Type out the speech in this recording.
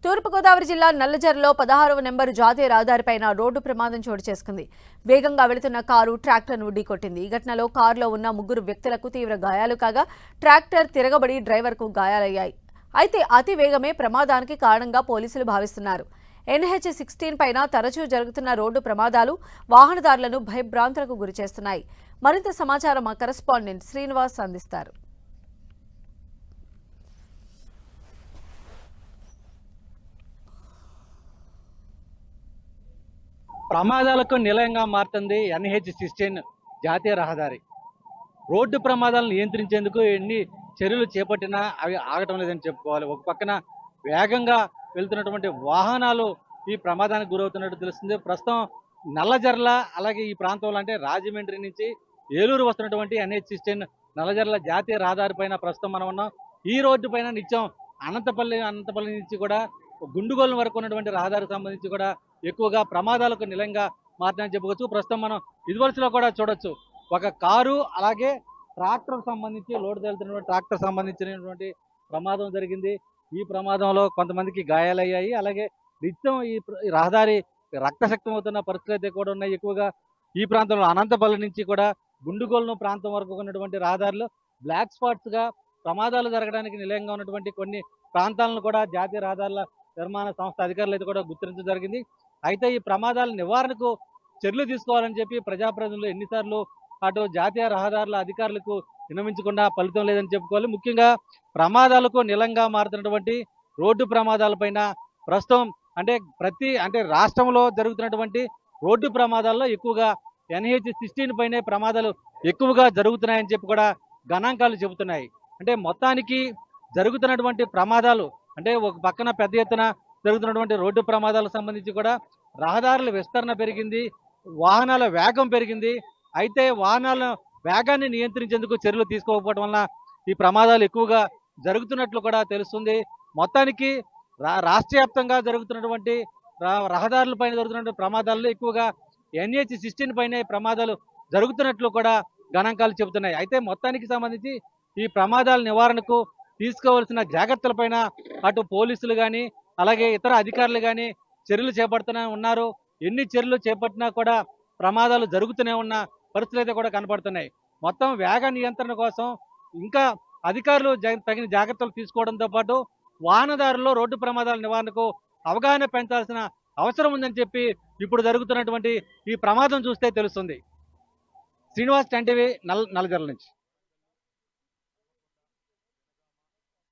తూర్పుగోదావరి జిల్లా నల్లజర్లలో 16వ నెంబరు జాతీయ రహదారిపైన రోడ్డు ప్రమాదం చోటు చేసుకుంది. వేగంగా వెళుతున్న కారు ట్రాక్టర్ను ఢీకొట్టింది. ఈ ఘటనలో కారులో ఉన్న 3 వ్యక్తులకు తీవ్ర గాయాలు కాగా ట్రాక్టర్ తిరగబడి డ్రైవర్కు గాయాలయ్యాయి. అయితే అతి వేగమే ప్రమాదానికి కారణంగా పోలీసులు భావిస్తున్నారు. NH-16 పైన తరచూ జరుగుతున్న రోడ్డు ప్రమాదాలు వాహనదారులను భయభ్రాంతులకు గురిచేస్తున్నాయి. మరింత సమాచారం మా కరెస్పాండెంట్ శ్రీనివాస్ అందిస్తారు. ప్రమాదాలకు నిలయంగా మారుతుంది NH-16 జాతీయ రహదారి. రోడ్డు ప్రమాదాలను నియంత్రించేందుకు ఎన్ని చర్యలు చేపట్టినా అవి ఆగటం లేదని చెప్పుకోవాలి. ఒక పక్కన వేగంగా వెళ్తున్నటువంటి వాహనాలు ఈ ప్రమాదానికి గురవుతున్నట్టు తెలుస్తుంది. ప్రస్తుతం నల్లజర్ల అలాగే ఈ ప్రాంతంలో అంటే రాజమండ్రి నుంచి ఏలూరు వస్తున్నటువంటి NH-16 నల్లజర్ల జాతీయ రహదారి పైన ప్రస్తుతం మనం ఉన్నాం. ఈ రోడ్డు పైన నిత్యం అనంతపల్లి నుంచి కూడా గుండుగోలు వరకు ఉన్నటువంటి రహదారికి సంబంధించి కూడా ఎక్కువగా ప్రమాదాలకు నిలయంగా మారుతుందని చెప్పుకోవచ్చు. ప్రస్తుతం మనం ఇదివరసలో కూడా చూడొచ్చు, ఒక కారు అలాగే ట్రాక్టర్ సంబంధించి లోడ్ తేలుతున్నటువంటి ట్రాక్టర్ సంబంధించినటువంటి ప్రమాదం జరిగింది. ఈ ప్రమాదంలో కొంతమందికి గాయాలయ్యాయి. అలాగే నిత్యం ఈ రహదారి రక్తశక్తం అవుతున్న పరిస్థితులు అయితే కూడా ఉన్నాయి. ఎక్కువగా ఈ ప్రాంతంలో అనంతపల్లి నుంచి కూడా గుండుగోలు ప్రాంతం వరకు ఉన్నటువంటి రహదారులు బ్లాక్ స్పాట్స్ గా ప్రమాదాలు జరగడానికి నిలయంగా ఉన్నటువంటి కొన్ని ప్రాంతాలను కూడా జాతీయ రహదారుల నిర్మాణ సంస్థ అధికారులు అయితే కూడా గుర్తించడం జరిగింది. అయితే ఈ ప్రమాదాల నివారణకు చర్యలు తీసుకోవాలని చెప్పి ప్రజాప్రతినిధులు ఎన్నిసార్లు అటు జాతీయ రహదారుల అధికారులకు విన్నవించకుండా ఫలితం లేదని చెప్పుకోవాలి. ముఖ్యంగా ప్రమాదాలకు నిలంగా మారుతున్నటువంటి రోడ్డు ప్రమాదాలపైన ప్రస్తుతం అంటే రాష్ట్రంలో జరుగుతున్నటువంటి రోడ్డు ప్రమాదాల్లో ఎక్కువగా NH-16 పైనే ప్రమాదాలు ఎక్కువగా జరుగుతున్నాయని చెప్పి కూడా గణాంకాలు చెబుతున్నాయి. అంటే మొత్తానికి జరుగుతున్నటువంటి ప్రమాదాలు అంటే ఒక పక్కన పెద్ద ఎత్తున జరుగుతున్నటువంటి రోడ్డు ప్రమాదాలకు సంబంధించి కూడా రహదారుల విస్తరణ పెరిగింది, వాహనాల వేగం పెరిగింది. అయితే వాహనాల వేగాన్ని నియంత్రించేందుకు చర్యలు తీసుకోకపోవడం వలన ఈ ప్రమాదాలు ఎక్కువగా జరుగుతున్నట్లు కూడా తెలుస్తుంది. మొత్తానికి రాష్ట్ర వ్యాప్తంగా జరుగుతున్నటువంటి రహదారులపైన జరుగుతున్న ప్రమాదాల్లో ఎక్కువగా NH-16 పైన ప్రమాదాలు జరుగుతున్నట్లు కూడా గణాంకాలు చెబుతున్నాయి. అయితే మొత్తానికి సంబంధించి ఈ ప్రమాదాల నివారణకు తీసుకోవాల్సిన జాగ్రత్తలపైన అటు పోలీసులు కానీ అలాగే ఇతర అధికారులు కానీ చర్యలు చేపడుతూనే ఉన్నారు. ఎన్ని చర్యలు చేపట్టినా కూడా ప్రమాదాలు జరుగుతూనే ఉన్న పరిస్థితులు అయితే కూడా కనపడుతున్నాయి. మొత్తం వేగ నియంత్రణ కోసం ఇంకా అధికారులు తగిన జాగ్రత్తలు తీసుకోవడంతో పాటు వాహనదారుల్లో రోడ్డు ప్రమాదాల నివారణకు అవగాహన పెంచాల్సిన అవసరం ఉందని చెప్పి ఇప్పుడు జరుగుతున్నటువంటి ఈ ప్రమాదం చూస్తే తెలుస్తుంది. శ్రీనివాస్, 10 టీవీ, నల్లజర్ల నుంచి.